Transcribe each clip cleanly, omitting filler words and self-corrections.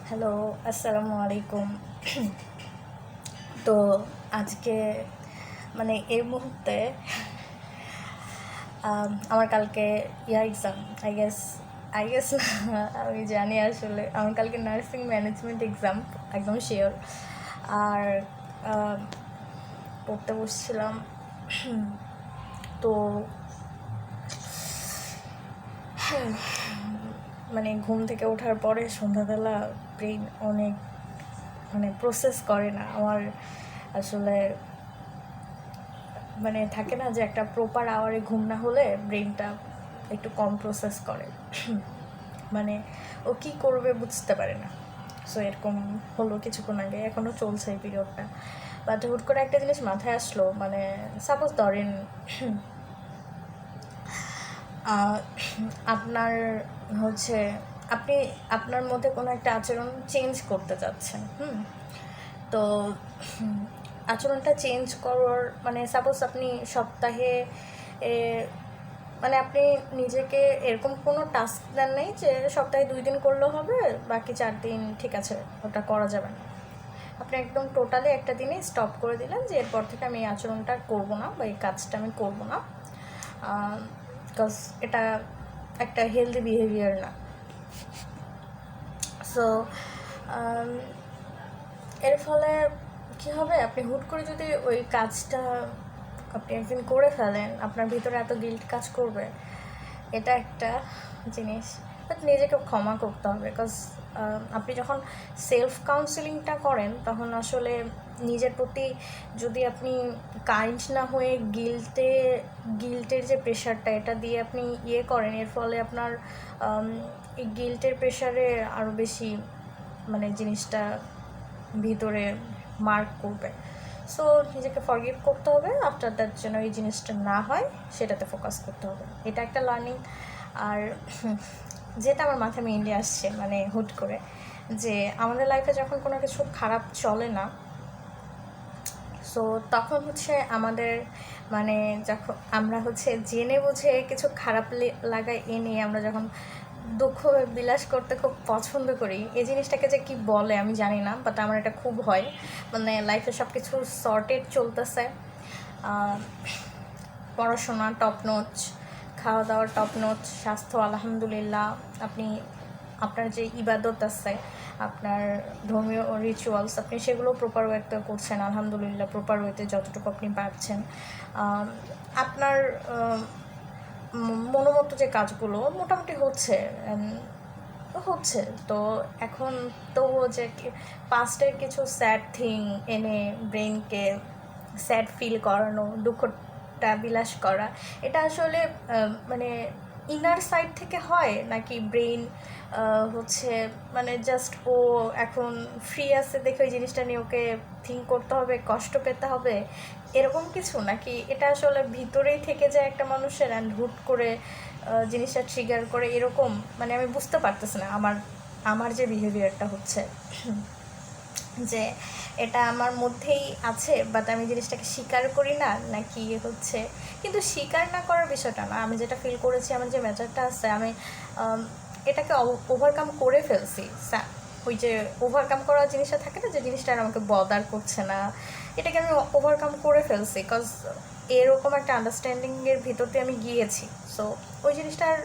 Hello, আসসালামু আলাইকুম। তো আজকে মানে এই মুহূর্তে আমার কালকে এক্সাম। আই গেস না, আমি জানি আসলে আমার কালকে নার্সিং ম্যানেজমেন্ট এক্সাম, একদম শিওর। আর আম, পড়তে বসছিলাম। তো মানে ঘুম থেকে ওঠার পরে সন্ধ্যাবেলা ব্রেন অনেক প্রসেস করে না আমার আসলে। থাকে না যে একটা প্রপার আওয়ারে ঘুম না হলে ব্রেনটা একটু কম প্রসেস করে। মানে ও কী করবে বুঝতে পারে না। সো এরকম হলো কিছুক্ষণ আগে, এখনও চলছে এই পিরিয়ডটা। বাট হুট করে একটা জিনিস মাথায় আসলো, সাপোজ ধরেন আপনার হচ্ছে আপনি আপনার মধ্যে কোনো একটা আচরণ চেঞ্জ করতে চাচ্ছেন। তো আচরণটা চেঞ্জ করার সাপোজ আপনি সপ্তাহে আপনি নিজেকে এরকম কোনো টাস্ক দেন নেই যে সপ্তাহে 2 দিন করলেও হবে, বাকি 4 দিন ঠিক আছে ওটা করা যাবে না। আপনি একদম টোটালি একটা দিনে স্টপ করে দিলেন যে এরপর থেকে আমি এই আচরণটা করবো না বা এই কাজটা আমি করবো না, বিকজ এটা একটা হেলদি বিহেভিয়ার না। সো এর ফলে কী হবে, আপনি হুট করে যদি ওই কাজটা আপনি একদিন করে ফেলেন, আপনার ভিতরে এত গিল্ট কাজ করবে। এটা একটা জিনিস। বাট নিজেকে ক্ষমা করতে হবে, বিকজ আপনি যখন সেলফ কাউন্সেলিংটা করেন তখন আসলে নিজের প্রতি যদি আপনি কাইন্ড না হয়ে গিল্টের যে প্রেশারটা এটা দিয়ে আপনি করেন, এর ফলে আপনার এই গিল্টের প্রেশারে আরও বেশি জিনিসটা ভিতরে মার্ক করবে। সো নিজেকে ফরগিভ করতে হবে, আফটার দ্যাট যেন এই জিনিসটা না হয় সেটাতে ফোকাস করতে হবে। এটা একটা লার্নিং। আর যেটা আমার মাথায় মেইনলি আসছে হুট করে, যে আমাদের লাইফে যখন কোনো কিছু খারাপ চলে না, সো তখন আমাদের যখন আমরা জেনে বুঝে কিছু খারাপ লাগায় এনে আমরা যখন দুঃখ বিলাস করতে খুব পছন্দ করি, এই জিনিসটাকে যে কি বলে আমি জানি না, বাট আমার এটা খুব হয়। লাইফে সব কিছু সর্টেড চলতেছে, পড়াশোনা টপ নোচ, খাওয়া দাওয়ার টপ নোচ, স্বাস্থ্য আলহামদুলিল্লাহ, আপনি আপনার যে ইবাদত আছে, আপনার ধর্মীয় রিচুয়ালস আপনি সেগুলো প্রপার ওয়েতে করছেন আলহামদুলিল্লাহ, প্রপার ওয়েতে যতটুকু আপনি পারছেন। আপনার মনোমতো যে কাজগুলো মোটামুটি হচ্ছে। তো এখন তো যে পাস্টের কিছু স্যাড থিং এনে ব্রেনকে স্যাড ফিল করানো, দুঃখটা বিলাস করা, এটা আসলে ইনার সাইড থেকে হয় নাকি ব্রেন জাস্ট ও এখন ফ্রি আছে দেখে ওই জিনিসটা নিয়ে ওকে থিঙ্ক করতে হবে, কষ্ট পেতে হবে, এরকম কিছু, নাকি এটা আসলে ভিতরেই থেকে যায় একটা মানুষের অ্যান্ড হুট করে জিনিসটা ট্রিগার করে এরকম। আমি বুঝতে পারতেছি না আমার যে বিহেভিয়ারটা হচ্ছে, যে এটা আমার মধ্যেই আছে, বাট আমি জিনিসটাকে স্বীকার করি না, নাকি কিন্তু স্বীকার না করার বিষয়টা না, আমি যেটা ফিল করেছি, আমার যে ম্যাটারটা আছে, আমি এটাকে ওভারকাম করে ফেলছি। ওই যে ওভারকাম করার জিনিসটা থাকে না, যে জিনিসটা আর আমাকে বদার করছে না, এটাকে আমি ওভারকাম করে ফেলছি, বিকজ এরকম একটা আন্ডারস্ট্যান্ডিংয়ের ভিতর দিয়ে আমি গিয়েছি। সো ওই জিনিসটার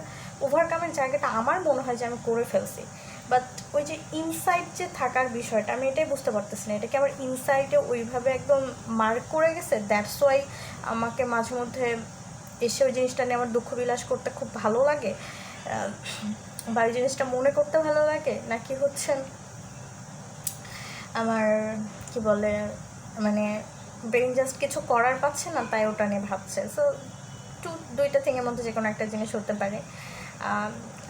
ওভারকামের জায়গাটা আমার মনে হয় যে আমি করে ফেলছি, বাট ওই যে ইনসাইড যে থাকার বিষয়টা আমি এটাই বুঝতে পারতেছি না, এটাকে আমার ইনসাইডে ওইভাবে একদম মার্ক করে গেছে, দ্যাটস ওয়াই আমাকে মাঝে মধ্যে এসে ওই জিনিসটা নিয়ে আমার দুঃখ বিলাস করতে খুব ভালো লাগে, বা ওই জিনিসটা মনে করতে ভালো লাগে, নাকি আমার কি বলে ব্রেন জাস্ট কিছু করার পাচ্ছে না তাই ওটা নিয়ে ভাবছে। সো দুইটা থিংয়ের মধ্যে যে কোনো একটা জিনিস হতে পারে।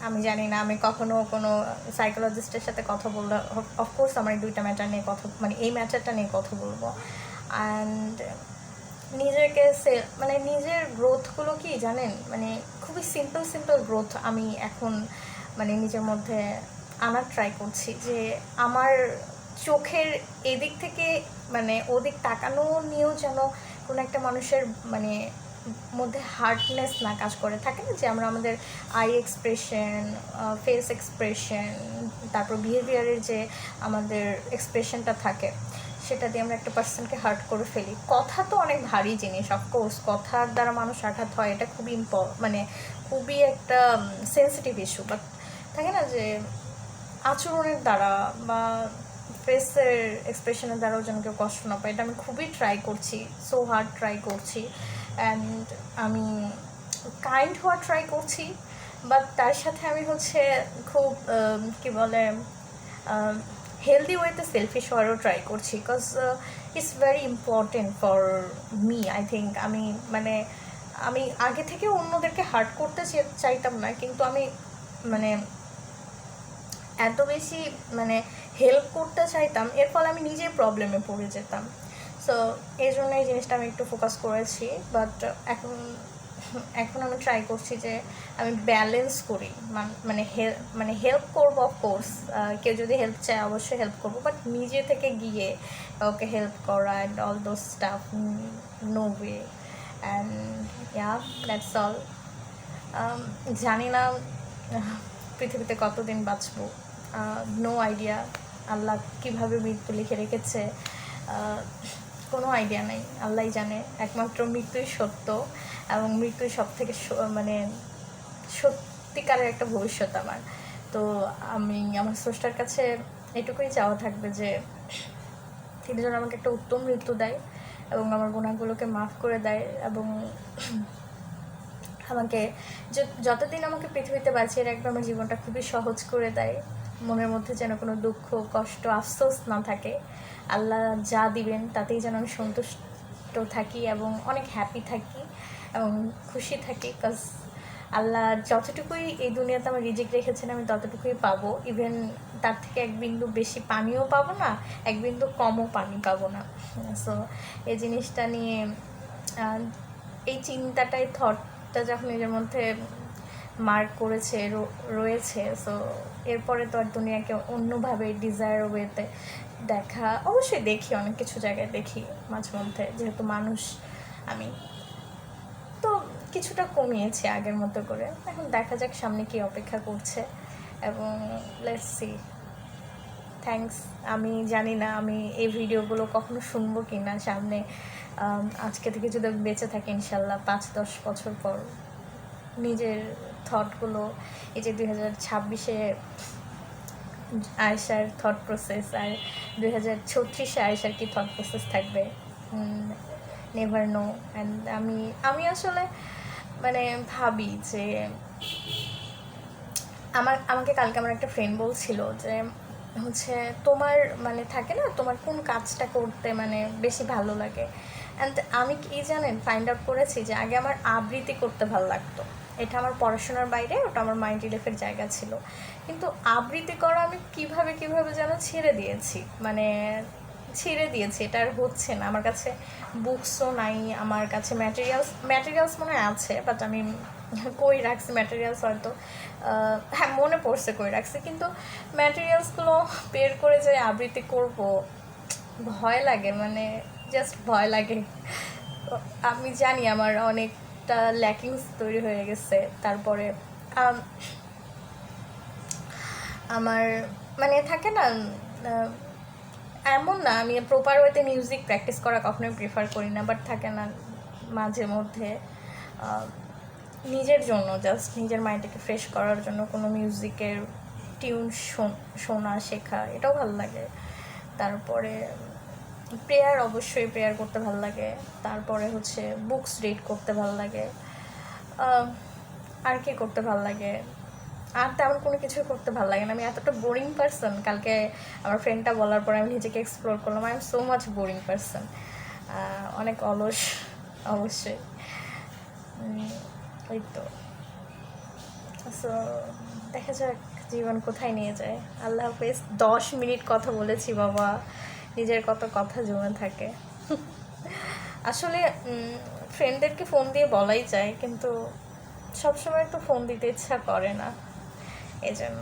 আমি জানি না, আমি কখনো কোনো সাইকোলজিস্টের সাথে কথা বললে অফকোর্স আমার এই দুইটা ম্যাটার নিয়ে কথা এই ম্যাটারটা নিয়ে কথা বলবো। অ্যান্ড নিজেকে নিজের গ্রোথগুলো কি জানেন, খুবই সিম্পল গ্রোথ আমি এখন নিজের মধ্যে আনার ট্রাই করছি, যে আমার চোখের এদিক থেকে ওদিক তাকানো নিয়েও যেন কোনো একটা মানুষের মধ্যে হার্ডনেস না কাজ করে, থাকে না যে আমরা আমাদের আই এক্সপ্রেশন, ফেস এক্সপ্রেশন, তারপর বিহেভিয়ারের যে আমাদের এক্সপ্রেশনটা থাকে, সেটা দিয়ে আমরা একটা পার্সনকে হার্ট করে ফেলি। কথা তো অনেক ভারী জিনিস, অফকোর্স কথার দ্বারা মানুষ আঘাত হয়, এটা খুবই মানে খুবই একটা সেন্সিটিভ ইস্যু, বাট থাকে না যে আচরণের দ্বারা বা ফেসের এক্সপ্রেশনের দ্বারাও যেন কেউ কষ্ট না পায়। এটা আমি খুবই ট্রাই করছি, সো হার্ড ট্রাই করছি, অ্যান্ড আমি কাইন্ড হওয়ার ট্রাই করছি, বাট তার সাথে আমি হচ্ছে খুব কী বলে হেলদি ওয়েতে সেলফিশ হওয়ারও ট্রাই করছি, because it's very important for me. I think আমি আগে থেকে অন্যদেরকে হার্ট করতে চাইতাম না, কিন্তু আমি এত বেশি হেল্প করতে চাইতাম, এর ফলে আমি নিজেই প্রবলেমে পড়ে যেতাম। সো এই জন্য এই জিনিসটা আমি একটু ফোকাস করেছি, বাট এখন আমি ট্রাই করছি যে আমি ব্যালেন্স করি, হেল্প করবো অফকোর্স, কেউ যদি হেল্প চায় অবশ্যই হেল্প করবো, বাট নিজে থেকে গিয়ে ওকে হেল্প করা and all those stuff, no way. And yeah, that's all. জানি না পৃথিবীতে কতদিন বাঁচবো, নো আইডিয়া। আল্লাহ কীভাবে মৃত্যু লিখে রেখেছে কোনো আইডিয়া নেই, আল্লাহই জানে। একমাত্র মৃত্যুই সত্য, এবং মৃত্যুই সব থেকে সত্যিকারের একটা ভবিষ্যৎ আমার। তো আমি আমার স্রষ্টার কাছে এটুকুই চাওয়া থাকবে যে তিনি যেন আমাকে একটা উত্তম মৃত্যু দেয় এবং আমার গুনাহগুলোকে মাফ করে দেয়, এবং আমাকে যতদিন আমাকে পৃথিবীতে বাঁচিয়ে রাখবে আমার জীবনটা খুবই সহজ করে দেয়। মনের মধ্যে যেন কোনো দুঃখ, কষ্ট, আফসোস না থাকে। আল্লাহ যা দিবেন তাতেই যেন আমি সন্তুষ্ট থাকি এবং অনেক হ্যাপি থাকি এবং খুশি থাকি, বিকজ আল্লাহ যতটুকুই এই দুনিয়াতে আমার রিজিক রেখেছেন আমি ততটুকুই পাবো। ইভেন তার থেকে এক বিন্দু বেশি পানিও পাবো না, এক বিন্দু কমও পানি পাবো না। সো এই জিনিসটা নিয়ে এই চিন্তাটাই, থটটা যখন নিজের মধ্যে মার্ক করেছে, রয়েছে, সো এরপরে তো আর দুনিয়াকে অন্যভাবে ডিজায়ার ওয়েতে দেখা, অবশ্যই দেখি, অনেক কিছু জায়গায় দেখি মাঝে মধ্যে, যেহেতু মানুষ আমি, তো কিছুটা কমিয়েছি আগের মতো করে। এখন দেখা যাক সামনে কি অপেক্ষা করছে, এবং লেটস সি। থ্যাঙ্কস। আমি জানি না আমি এই ভিডিওগুলো কখনো শুনবো কি না সামনে, আজকে থেকে যদি বেঁচে থাকি ইনশাল্লাহ 5-10 বছর পর নিজের থটগুলো, এই যে 2026-এ আয়েশার থট প্রসেস আর 2036-এ আয়েশার কি থট প্রসেস থাকবে, নেভার নো। অ্যান্ড আমি আসলে ভাবি যে আমাকে কালকে আমার একটা ফ্রেন্ড বলছিল যে হচ্ছে তোমার থাকে না, তোমার কোন কাজটা করতে বেশি ভালো লাগে। অ্যান্ড আমি কি জানেন ফাইন্ড আউট করেছি যে আগে আমার আবৃত্তি করতে ভালো লাগতো, এটা আমার পড়াশোনার বাইরে, ওটা আমার মাইন্ড রিলিফের জায়গা ছিল। কিন্তু আবৃত্তি করা আমি কিভাবে যেন ছেড়ে দিয়েছি, এটা আর হচ্ছে না। আমার কাছে বুকসও নাই, আমার কাছে ম্যাটেরিয়ালস মনে আছে, বাট আমি কই রাখছি ম্যাটেরিয়ালস, হয়তো হ্যাঁ মনে পড়ছে কই রাখছি, কিন্তু ম্যাটেরিয়ালসগুলো বের করে যে আবৃত্তি করব ভয় লাগে, জাস্ট ভয় লাগে। আমি জানি আমার অনেকটা ল্যাকিংস তৈরি হয়ে গেছে। তারপরে আমার থাকে না, এমন না আমি প্রপার ওয়েতে মিউজিক প্র্যাকটিস করা কখনোই প্রেফার করি না, বাট থাকে না মাঝে মধ্যে নিজের জন্য, জাস্ট নিজের মাইন্ডটাকে ফ্রেশ করার জন্য কোনো মিউজিকের টিউন শোনা, শেখা, এটাও ভালো লাগে। তারপরে অবশ্যই প্রেয়ার করতে ভালো লাগে। তারপরে হচ্ছে বুকস রিড করতে ভালো লাগে। আর কি করতে ভালো লাগে, আর তেমন কোনো কিছু করতে ভালো লাগে না। আমি এতটা বোরিং পারসন, কালকে আমার ফ্রেন্ডটা বলার পরে আমি নিজেকে এক্সপ্লোর করলাম, I am so much boring person, অনেক অলস অবশ্যই। ওই তো, সো দেখা যাক জীবন কোথায় নিয়ে যায়। আল্লাহ হাফেজ। 10 মিনিট কথা বলেছি বাবা, নিজের কত কথা জমে থাকে। আসলে ফ্রেন্ডদেরকে ফোন দিয়ে বলাই যায়, কিন্তু সবসময় তো ফোন দিতে ইচ্ছা করে না, এজন্য।